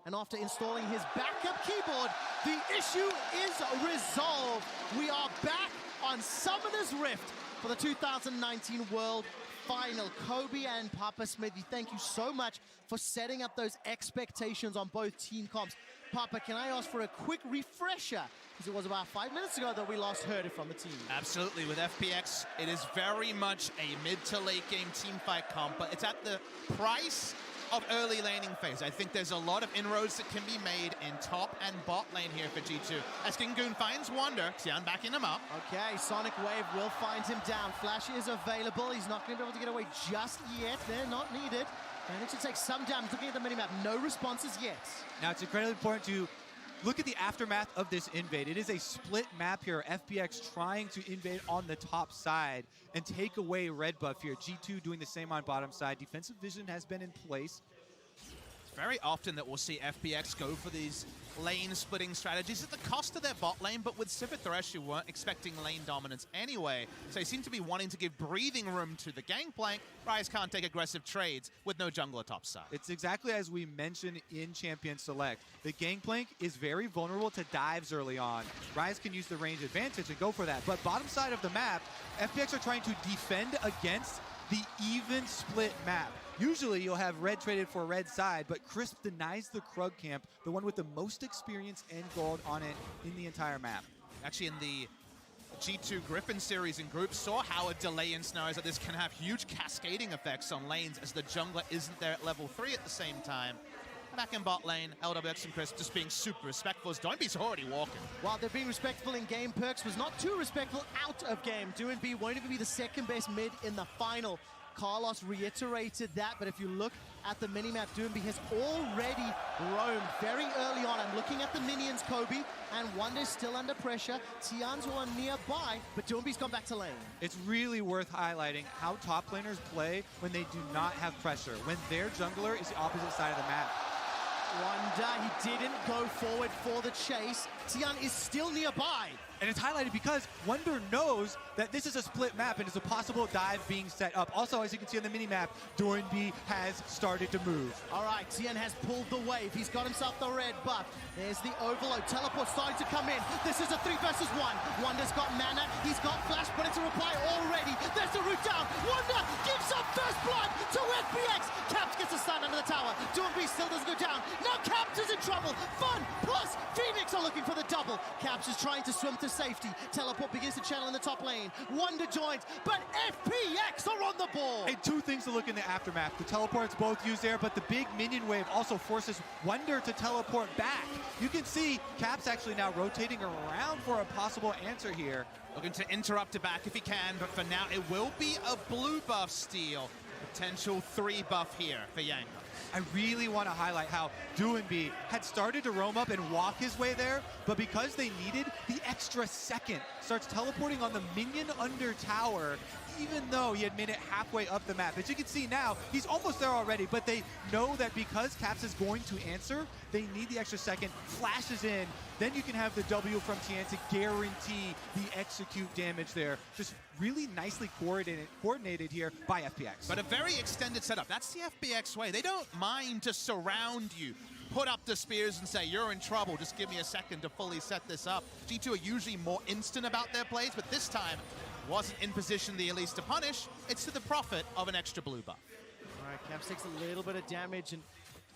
And after installing his backup keyboard, the issue is resolved. We are back on Summoner's Rift for the 2019 World Final. Kobe and Papa Smithy, thank you so much for setting up those expectations on both team comps. Papa, can I ask for a quick refresher? Because it was about 5 minutes ago that we last heard it from the team. Absolutely. With FPX, it is very much a mid to late game team fight comp, but it's at the price of early laning phase. I think there's a lot of inroads that can be made in top and bot lane here for G2. As Kingoon finds Wonder, Xian backing him up. Okay, Sonic Wave will find him down. Flash is available. He's not going to be able to get away just yet. They're not needed. And it should take some damage. Looking at the minimap, no responses yet. Now it's incredibly important to look at the aftermath of this invade. It is a split map here. FPX trying to invade on the top side and take away red buff here. G2 doing the same on bottom side. Defensive vision has been in place. It's very often that we'll see FPX go for these lane splitting strategies at the cost of their bot lane, but with Sivir Thresh, you weren't expecting lane dominance anyway. So they seem to be wanting to give breathing room to the gangplank. Ryze can't take aggressive trades with no jungler top side. It's exactly as we mentioned in Champion Select. The gangplank is very vulnerable to dives early on. Ryze can use the range advantage and go for that. But bottom side of the map, FPX are trying to defend against the even split map. Usually you'll have red traded for red side, but Crisp denies the Krug camp, the one with the most experience and gold on it in the entire map. Actually, in the G2 Griffin series in groups, saw how a delay in scenarios like this can have huge cascading effects on lanes as the jungler isn't there at level 3 at the same time. Back in bot lane, LWX and Chris just being super respectful as Doinbe's already walking. While they're being respectful in game, Perks was not too respectful out of game. Doinbe won't even be the second best mid in the final. Carlos reiterated that, but if you look at the minimap, Doinbe has already roamed very early on. I'm looking at the minions, Kobe, and Wonder's still under pressure. Tian's one nearby, but Doinbe's gone back to lane. It's really worth highlighting how top laners play when they do not have pressure, when their jungler is the opposite side of the map. Wonder, he didn't go forward for the chase. Tian is still nearby. And it's highlighted because Wonder knows that this is a split map and it's a possible dive being set up. Also, as you can see on the mini-map, Doinbe has started to move. All right, Tian has pulled the wave. He's got himself the red buff. There's the overload. Teleport starting to come in. This is a 3 versus 1. Wonder's got mana. He's got flash, but it's a reply already. There's the root down. Wonder gives up first blood to FPX. Caps gets a stun under the tower. Doinbe still doesn't go down. Now Caps is in trouble. FunPlus Phoenix are looking for the double. Caps is trying to swim to safety. Teleport begins to channel in the top lane. Wonder joins, but FPX are on the board. And two things to look in the aftermath. The teleport's both used there, but the big minion wave also forces Wonder to teleport back. You can see Caps actually now rotating around for a possible answer here. Looking to interrupt it back if he can, but for now it will be a blue buff steal. Potential 3 buff here for Yang. I really want to highlight how Doinbe had started to roam up and walk his way there, but because they needed the extra second, starts teleporting on the minion under tower, even though he had made it halfway up the map. As you can see now, he's almost there already, but they know that because Caps is going to answer, they need the extra second, flashes in, then you can have the W from Tian to guarantee the execute damage there. Just really nicely coordinated here by FPX. But a very extended setup. That's the FPX way. They don't mind to surround you, put up the spears and say, you're in trouble, just give me a second to fully set this up. G2 are usually more instant about their plays, but this time wasn't in position the Elise to punish. It's to the profit of an extra blue buff. All right, Caps takes a little bit of damage, and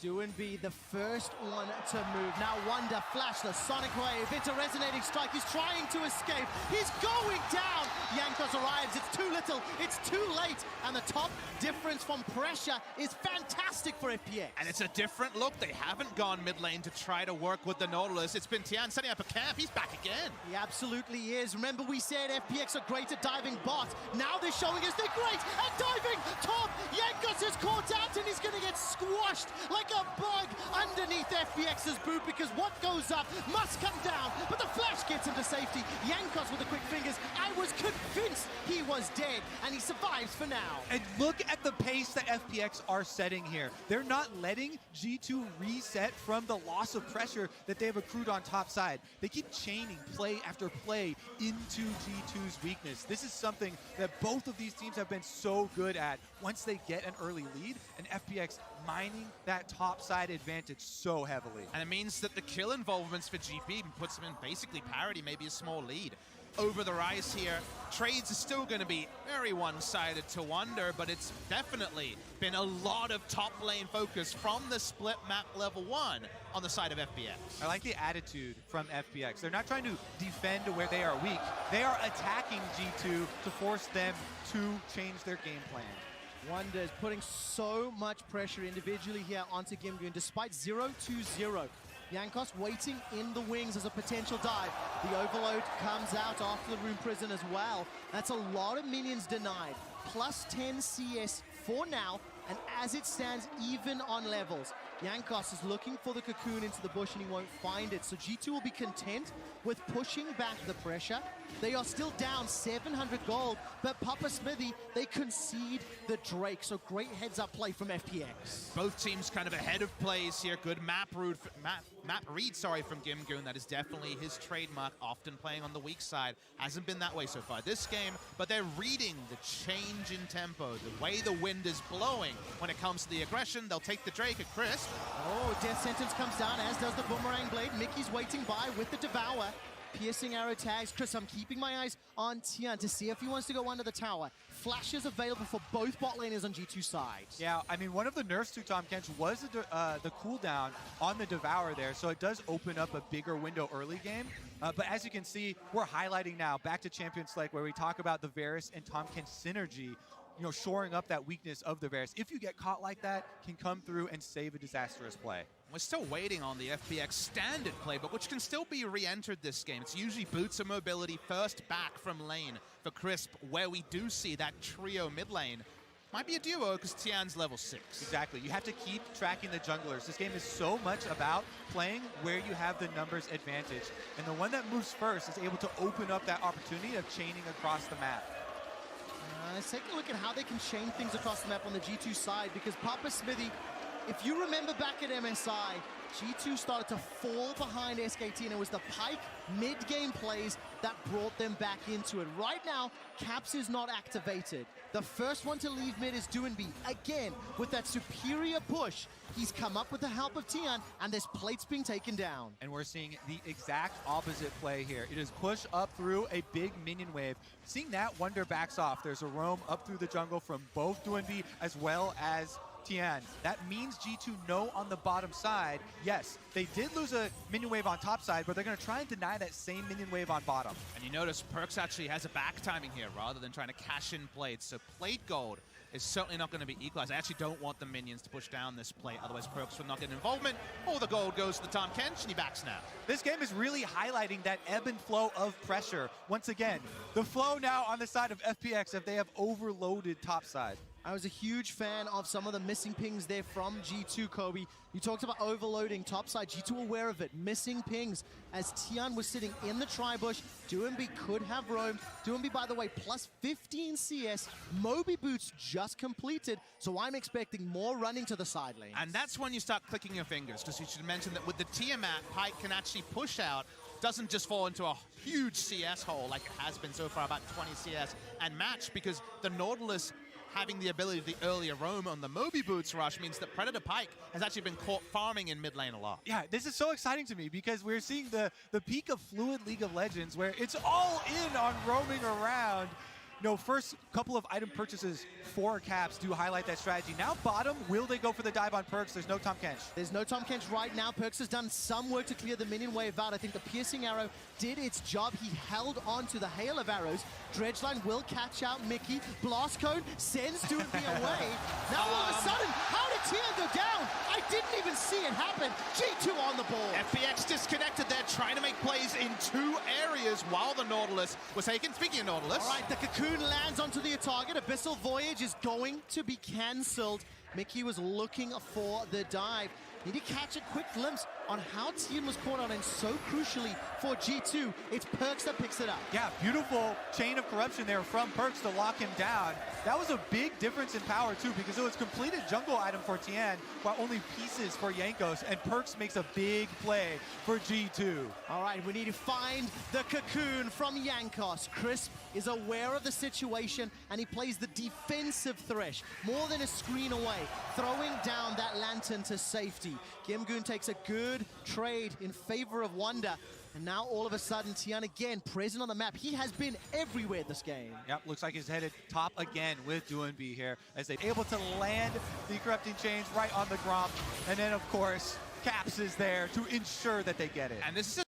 Doinbe the first one to move. Now Wonder, flash the Sonic Wave into Resonating Strike. He's trying to escape. He's going down. Yankos arrives. It's too little. It's too late. And the top difference from pressure is fantastic for FPX. And it's a different look. They haven't gone mid lane to try to work with the Nautilus. It's been Tian setting up a camp. He's back again. He absolutely is. Remember we said FPX are great at diving bot. Now they're showing us they're great at diving top. Yankos is caught out and he's going to get squashed like a bug underneath FPX's boot, because what goes up must come down, but the flash gets him to safety. Yankos with the quick fingers. I was convinced he was dead, and he survives for now. And look at the pace that FPX are setting here. They're not letting G2 reset from the loss of pressure that they have accrued on top side. They keep chaining play after play into G2's weakness. This is something that both of these teams have been so good at once they get an early lead, and FPX mining that top side advantage so heavily. And it means that the kill involvements for GP puts them in basically parity, maybe a small lead. Over the rise here, trades are still going to be very one-sided to Wonder, but it's definitely been a lot of top lane focus from the split map level 1 on the side of FPX. I like the attitude from FPX. They're not trying to defend where they are weak. They are attacking G2 to force them to change their game plan. Wonder is putting so much pressure individually here onto Gimgoon, despite 0-2-0. Jankos waiting in the wings as a potential dive. The overload comes out after the Rune Prison as well. That's a lot of minions denied. Plus 10 CS for now, and as it stands, even on levels. Jankos is looking for the cocoon into the bush and he won't find it. So G2 will be content with pushing back the pressure. They are still down 700 gold, but Papa Smithy, they concede the Drake. So great heads-up play from FPX. Both teams kind of ahead of plays here. Good map read from Gimgoon. That is definitely his trademark, often playing on the weak side. Hasn't been that way so far this game, but they're reading the change in tempo, the way the wind is blowing when it comes to the aggression. They'll take the Drake at Crisp. Oh, Death Sentence comes down, as does the Boomerang Blade. Mickey's waiting by with the Devour. Piercing arrow tags. Chris, I'm keeping my eyes on Tian to see if he wants to go under the tower. Flashes available for both bot laners on G2 sides. Yeah, I mean, one of the nerfs to Tahm Kench was the cooldown on the Devour there, so it does open up a bigger window early game. But as you can see, we're highlighting now, back to Champion Select, where we talk about the Varus and Tahm Kench synergy, you know, shoring up that weakness of the Varus. If you get caught like that, can come through and save a disastrous play. We're still waiting on the FPX standard playbook, which can still be re-entered this game. It's usually boots of mobility first back from lane for Crisp, where we do see that trio mid lane. Might be a duo because Tian's level 6. Exactly. You have to keep tracking the junglers. This game is so much about playing where you have the numbers advantage. And the one that moves first is able to open up that opportunity of chaining across the map. Let's take a look at how they can chain things across the map on the G2 side, because Papa Smithy, if you remember back at MSI, G2 started to fall behind SKT, and it was the Pyke mid-game plays that brought them back into it. Right now, Caps is not activated. The first one to leave mid is Doinby. Again, with that superior push, he's come up with the help of Tian, and this plate's being taken down. And we're seeing the exact opposite play here. It is push up through a big minion wave. Seeing that, Wonder backs off. There's a roam up through the jungle from both Doinby as well as Tian. That means G2 know on the bottom side, yes, they did lose a minion wave on top side, but they're going to try and deny that same minion wave on bottom. And you notice Perkz actually has a back timing here rather than trying to cash in plates. So plate gold is certainly not going to be equalized. I actually don't want the minions to push down this plate, otherwise Perkz will not get involvement. All the gold goes to the Tahm Kench, and he backs now. This game is really highlighting that ebb and flow of pressure. Once again, the flow now on the side of FPX if they have overloaded top side. I was a huge fan of some of the missing pings there from G2, Kobe. You talked about overloading topside. G2 aware of it. Missing pings as Tian was sitting in the tri-bush. Doinby could have roamed. Doinby, by the way, plus 15 CS. Moby Boots just completed, so I'm expecting more running to the side lanes. And that's when you start clicking your fingers, because you should mention that with the Tiamat, Pyke can actually push out. Doesn't just fall into a huge CS hole like it has been so far, about 20 CS, and match, because the Nautilus having the ability to the earlier roam on the Moby Boots rush means that Predator Pyke has actually been caught farming in mid lane a lot. Yeah, this is so exciting to me because we're seeing the peak of fluid League of Legends where it's all in on roaming around. You know, first couple of item purchases for Caps do highlight that strategy. Now bottom, will they go for the dive on Perkz? There's no Tahm Kench. There's no Tahm Kench right now. Perkz has done some work to clear the minion wave out. I think the piercing arrow did its job. He held on to the hail of arrows. Dredgeline will catch out Mickey. Blast Cone sends Doinby away. Now all of a sudden, how did Tian go down? I didn't even see it happen. G2 on the ball. FPX disconnected there, trying to make plays in 2 areas while the Nautilus was taken. Speaking of Nautilus. All right, the cocoon lands onto the target. Abyssal Voyage is going to be cancelled. Mickey was looking for the dive. Need to catch a quick glimpse on how Tien was caught out, and so crucially for G2, it's Perks that picks it up. Yeah, beautiful chain of corruption there from Perks to lock him down. That was a big difference in power too, because it was completed jungle item for Tien, while only pieces for Jankos, and Perks makes a big play for G2. All right, we need to find the cocoon from Jankos. Crisp is aware of the situation, and he plays the defensive Thresh, more than a screen away, throwing down that lantern to safety. Gimgoon takes a good trade in favor of Wonder, and now all of a sudden, Tien again present on the map. He has been everywhere this game. Yep, looks like he's headed top again with Doinb here, as they're able to land the corrupting chains right on the Gromp, and then of course, Caps is there to ensure that they get it. And this is a